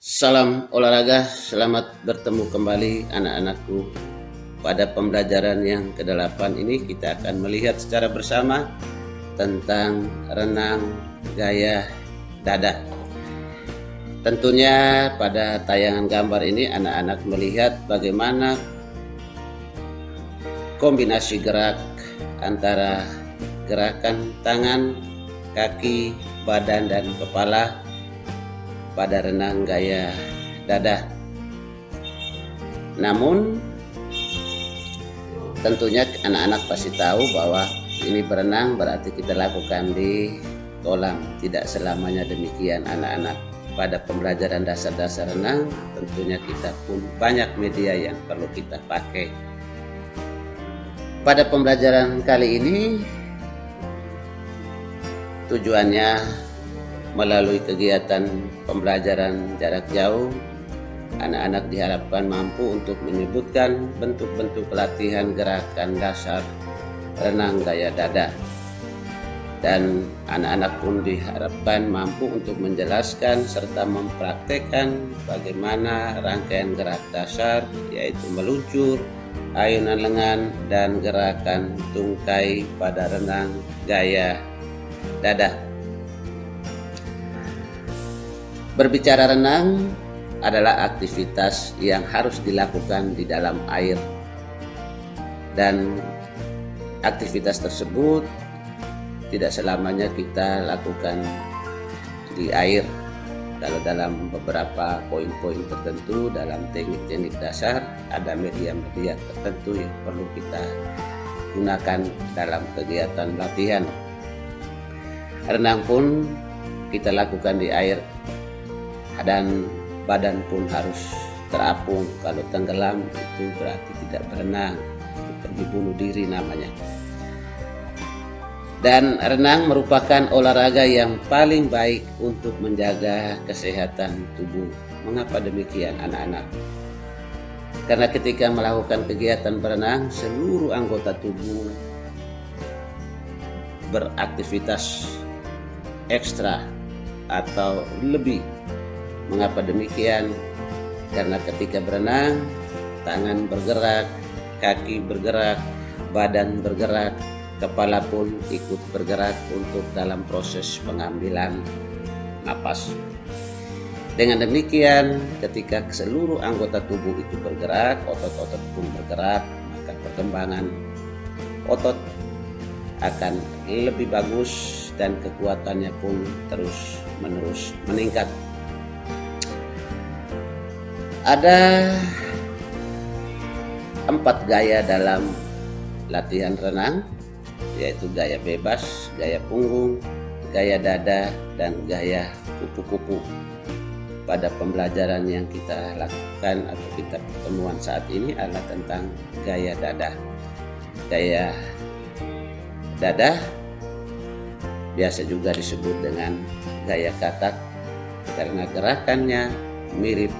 Salam olahraga, selamat bertemu kembali anak-anakku. Pada pembelajaran yang ke-8 ini kita akan melihat secara bersama tentang renang gaya dada. Tentunya pada tayangan gambar ini anak-anak melihat bagaimana kombinasi gerak antara gerakan tangan, kaki, badan, dan kepala pada renang gaya dada. Namun tentunya anak-anak pasti tahu bahwa ini berenang berarti kita lakukan di kolam. Tidak selamanya demikian anak-anak. Pada pembelajaran dasar-dasar renang tentunya kita pun banyak media yang perlu kita pakai. Pada pembelajaran kali ini tujuannya melalui kegiatan pembelajaran jarak jauh, anak-anak diharapkan mampu untuk menyebutkan bentuk-bentuk latihan gerakan dasar renang gaya dada. Dan anak-anak pun diharapkan mampu untuk menjelaskan serta mempraktekkan bagaimana rangkaian gerak dasar, yaitu meluncur, ayunan lengan, dan gerakan tungkai pada renang gaya dada. Berbicara renang adalah aktivitas yang harus dilakukan di dalam air, dan aktivitas tersebut tidak selamanya kita lakukan di air. Kalau dalam beberapa poin-poin tertentu dalam teknik-teknik dasar ada media-media tertentu yang perlu kita gunakan dalam kegiatan latihan. Renang pun kita lakukan di air, dan badan pun harus terapung. Kalau tenggelam itu berarti tidak berenang, itu pergi bunuh diri namanya. Dan renang merupakan olahraga yang paling baik untuk menjaga kesehatan tubuh. Mengapa demikian anak-anak? Karena ketika melakukan kegiatan berenang, seluruh anggota tubuh beraktivitas ekstra atau lebih. Mengapa demikian? Karena ketika berenang, tangan bergerak, kaki bergerak, badan bergerak, kepala pun ikut bergerak untuk dalam proses pengambilan napas. Dengan demikian, ketika seluruh anggota tubuh itu bergerak, otot-otot pun bergerak, maka perkembangan otot akan lebih bagus dan kekuatannya pun terus-menerus meningkat. Ada 4 gaya dalam latihan renang, yaitu gaya bebas, gaya punggung, gaya dada, dan gaya kupu-kupu. Pada pembelajaran yang kita lakukan atau kita pertemuan saat ini adalah tentang gaya dada. Gaya dada biasa juga disebut dengan gaya katak karena gerakannya mirip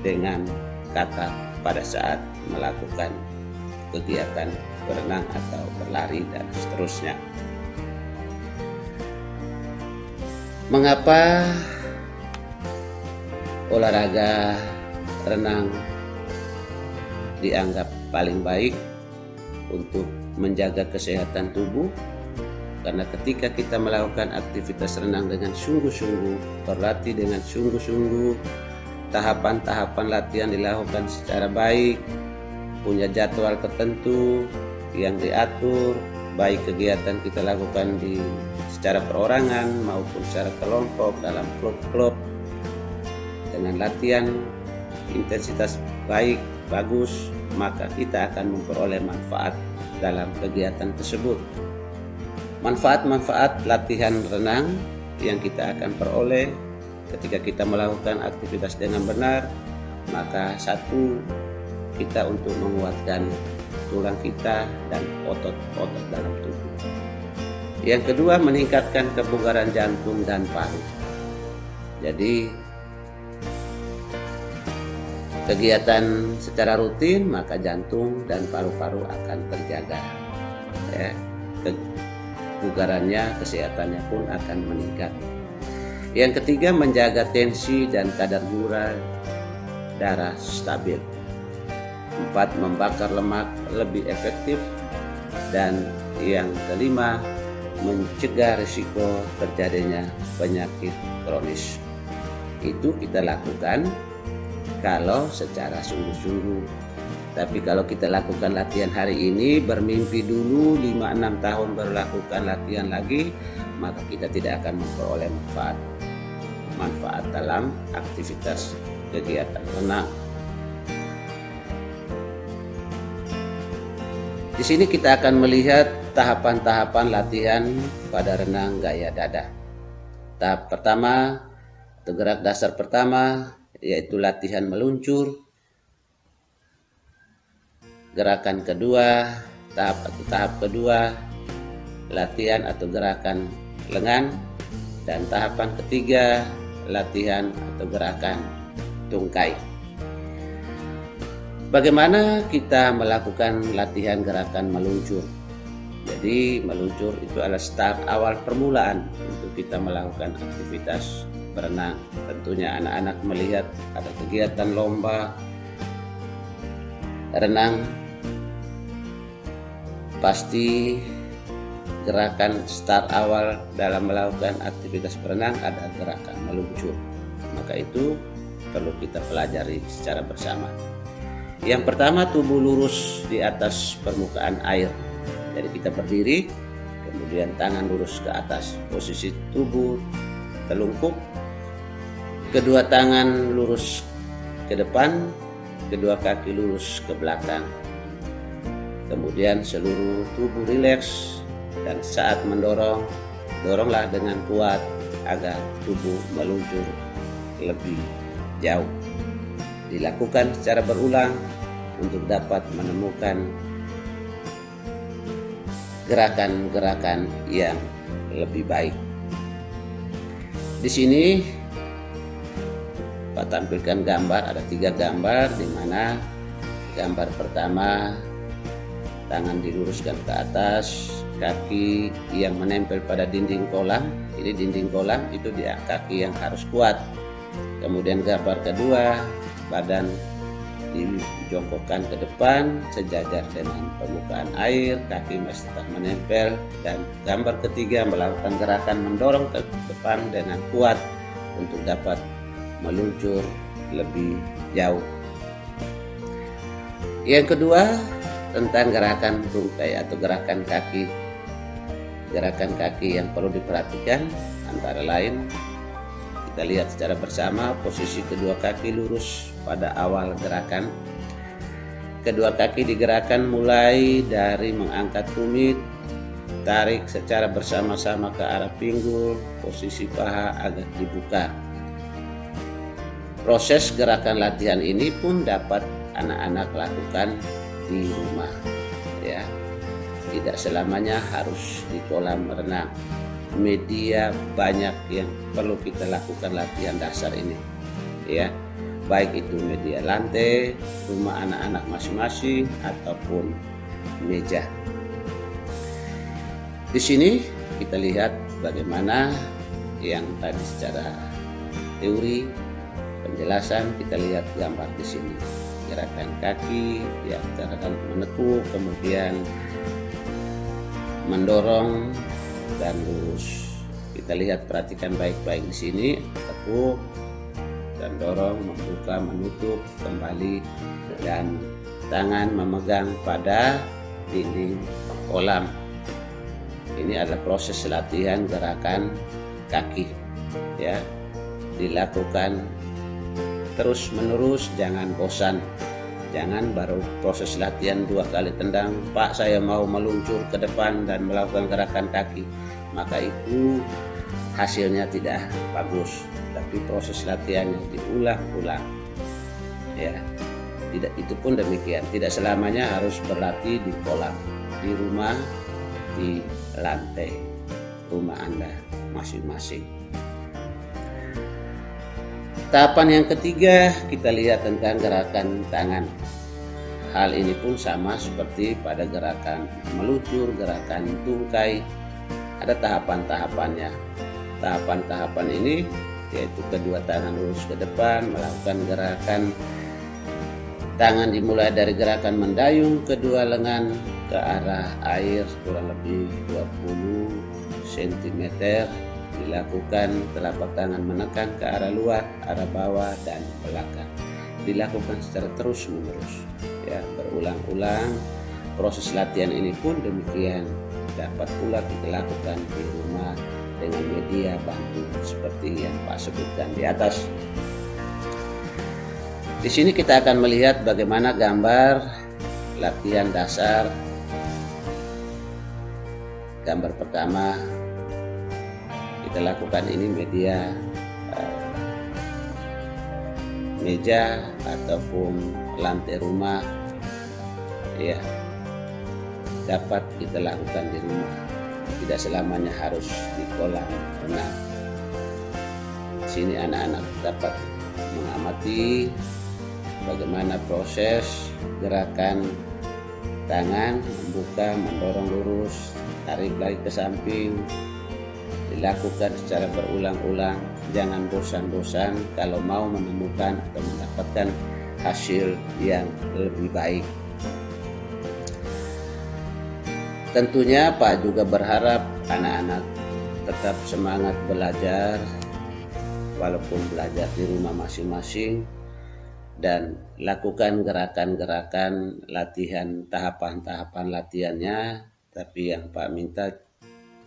dengan katak pada saat melakukan kegiatan berenang atau berlari dan seterusnya. Mengapa olahraga renang dianggap paling baik untuk menjaga kesehatan tubuh? Karena ketika kita melakukan aktivitas renang dengan sungguh-sungguh, berlatih dengan sungguh-sungguh, tahapan-tahapan latihan dilakukan secara baik, punya jadwal tertentu yang diatur, baik kegiatan kita lakukan secara perorangan maupun secara kelompok dalam klub-klub, dengan latihan intensitas baik, bagus, maka kita akan memperoleh manfaat dalam kegiatan tersebut. Manfaat-manfaat latihan renang yang kita akan peroleh ketika kita melakukan aktivitas dengan benar, maka satu, kita untuk menguatkan tulang kita dan otot-otot dalam tubuh. Yang kedua, meningkatkan kebugaran jantung dan paru. Jadi kegiatan secara rutin, maka jantung dan paru-paru akan terjaga. Kebugarannya, kesehatannya pun akan meningkat. Yang ketiga, menjaga tensi dan kadar gula darah stabil. 4, membakar lemak lebih efektif. Dan yang kelima, mencegah risiko terjadinya penyakit kronis. Itu kita lakukan kalau secara sungguh-sungguh. Tapi kalau kita lakukan latihan hari ini, bermimpi dulu 5-6 tahun baru lakukan latihan lagi, maka kita tidak akan memperoleh manfaat dalam aktivitas kegiatan renang. Di sini kita akan melihat tahapan-tahapan latihan pada renang gaya dada. Tahap pertama atau gerak dasar pertama yaitu latihan meluncur. Gerakan kedua, tahap kedua, latihan atau gerakan lengan. Dan tahapan ketiga, latihan atau gerakan tungkai. Bagaimana kita melakukan latihan gerakan meluncur? Jadi meluncur itu adalah start awal permulaan untuk kita melakukan aktivitas berenang. Tentunya anak-anak melihat ada kegiatan lomba renang, pasti gerakan start awal dalam melakukan aktivitas berenang ada gerakan meluncur. Maka itu perlu kita pelajari secara bersama. Yang pertama, tubuh lurus di atas permukaan air. Jadi kita berdiri, kemudian tangan lurus ke atas. Posisi tubuh telungkup, kedua tangan lurus ke depan, kedua kaki lurus ke belakang. Kemudian seluruh tubuh rileks. Dan saat mendorong, doronglah dengan kuat agar tubuh meluncur lebih jauh. Dilakukan secara berulang untuk dapat menemukan gerakan-gerakan yang lebih baik. Di sini Pak tampilkan gambar, ada 3 gambar, di mana gambar pertama tangan diluruskan ke atas, kaki yang menempel pada dinding kolam. Ini dinding kolam itu dia kaki yang harus kuat. Kemudian gambar kedua, badan dijongkokkan ke depan sejajar dengan permukaan air, kaki masih tetap menempel. Dan gambar ketiga, melakukan gerakan mendorong ke depan dengan kuat untuk dapat meluncur lebih jauh. Yang kedua, tentang gerakan tungkai atau gerakan kaki. Gerakan kaki yang perlu diperhatikan antara lain, kita lihat secara bersama. Posisi kedua kaki lurus pada awal gerakan. Kedua kaki digerakkan mulai dari mengangkat tumit, tarik secara bersama-sama ke arah pinggul, posisi paha agak dibuka. Proses gerakan latihan ini pun dapat anak-anak lakukan di rumah, ya. Tidak selamanya harus di kolam renang. Media banyak yang perlu kita lakukan latihan dasar ini, ya. Baik itu media lantai, rumah anak-anak masing-masing ataupun meja. Di sini kita lihat bagaimana yang tadi secara teori penjelasan, kita lihat gambar di sini. Gerakan kaki yang gerakan menekuk, kemudian mendorong dan lurus. Kita lihat, perhatikan baik-baik di sini. Tekuk dan dorong, membuka, menutup, kembali, dan tangan memegang pada dinding kolam. Ini adalah proses latihan gerakan kaki, ya. Dilakukan terus menerus, jangan bosan. Jangan baru proses latihan 2 kali tendang, Pak saya mau meluncur ke depan dan melakukan gerakan kaki, maka itu hasilnya tidak bagus. Tapi proses latihannya diulang-ulang, ya. Tidak, itu pun demikian. Tidak selamanya harus berlatih di kolam, di rumah, di lantai rumah Anda masing-masing. Tahapan yang ketiga, kita lihat tentang gerakan tangan. Hal ini pun sama seperti pada gerakan meluncur, gerakan tungkai. Ada tahapan-tahapannya. tahapan-tahapan ini, yaitu kedua tangan lurus ke depan, melakukan gerakan tangan dimulai dari gerakan mendayung kedua lengan ke arah air kurang lebih 20 cm, dilakukan telapak tangan menekan ke arah luar, arah bawah dan belakang, dilakukan secara terus menerus ya, berulang-ulang. Proses latihan ini pun demikian dapat pula kita lakukan di rumah dengan media bantu seperti yang Pak sebutkan di atas. Di sini kita akan melihat bagaimana gambar latihan dasar. Gambar pertama kita lakukan ini meja ataupun lantai rumah ya, dapat kita lakukan di rumah, tidak selamanya harus di kolam renang. Di sini anak-anak dapat mengamati bagaimana proses gerakan tangan membuka, mendorong lurus, tarik lagi ke samping, dilakukan secara berulang-ulang. Jangan bosan-bosan kalau mau menemukan atau mendapatkan hasil yang lebih baik. Tentunya Pak juga berharap anak-anak tetap semangat belajar walaupun belajar di rumah masing-masing, dan lakukan gerakan-gerakan latihan, tahapan-tahapan latihannya. Tapi yang Pak minta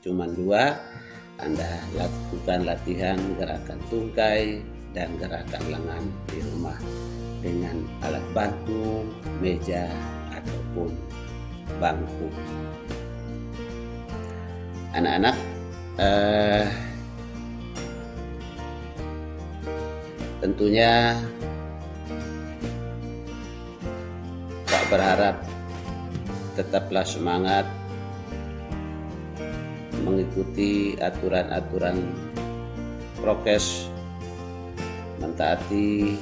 cuma 2. Anda lakukan latihan gerakan tungkai dan gerakan lengan di rumah dengan alat bantu, meja ataupun bangku. Anak-anak tentunya Pak berharap tetaplah semangat mengikuti aturan-aturan prokes, mentaati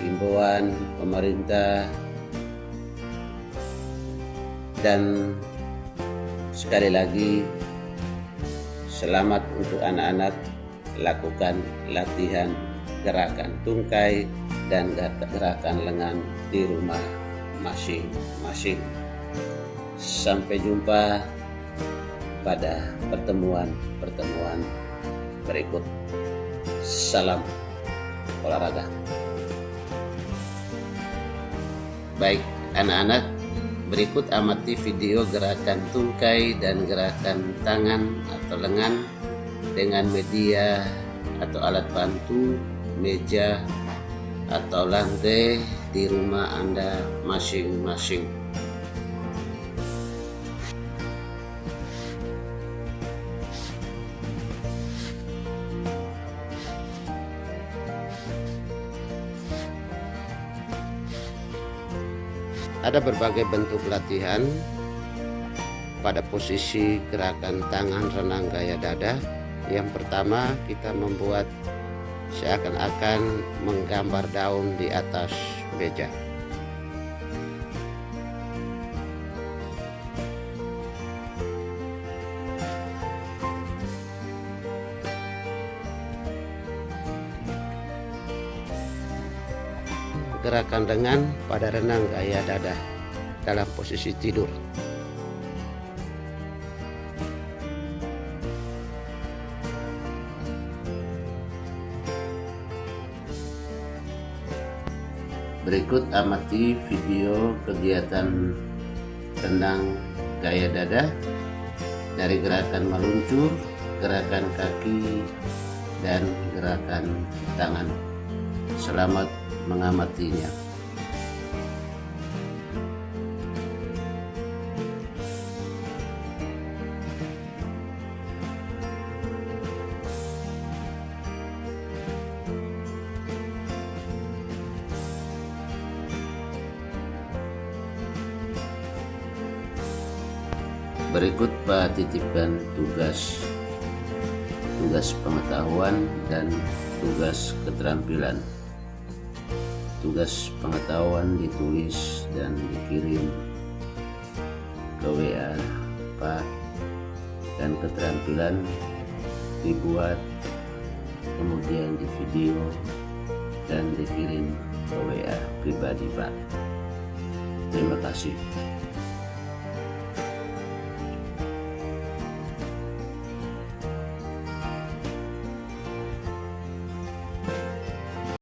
himbauan pemerintah, dan sekali lagi selamat untuk anak-anak lakukan latihan gerakan tungkai dan gerakan lengan di rumah masing-masing. Sampai jumpa pada pertemuan berikut. Salam olahraga. Baik anak-anak, berikut amati video gerakan tungkai dan gerakan tangan atau lengan dengan media atau alat bantu, meja atau lantai di rumah Anda masing-masing. Ada berbagai bentuk latihan pada posisi gerakan tangan renang gaya dada. Yang pertama, kita membuat seakan-akan menggambar daun di atas meja. Gerakan dengan pada renang gaya dada dalam posisi tidur. Berikut amati video kegiatan renang gaya dada dari gerakan meluncur, gerakan kaki, dan gerakan tangan. Selamat mengamatinya. Berikut Pak titipkan tugas pengetahuan dan tugas keterampilan. Tugas pengetahuan ditulis dan dikirim ke WA Pak, dan keterampilan dibuat, kemudian di video dan dikirim ke WA pribadi Pak. Terima kasih.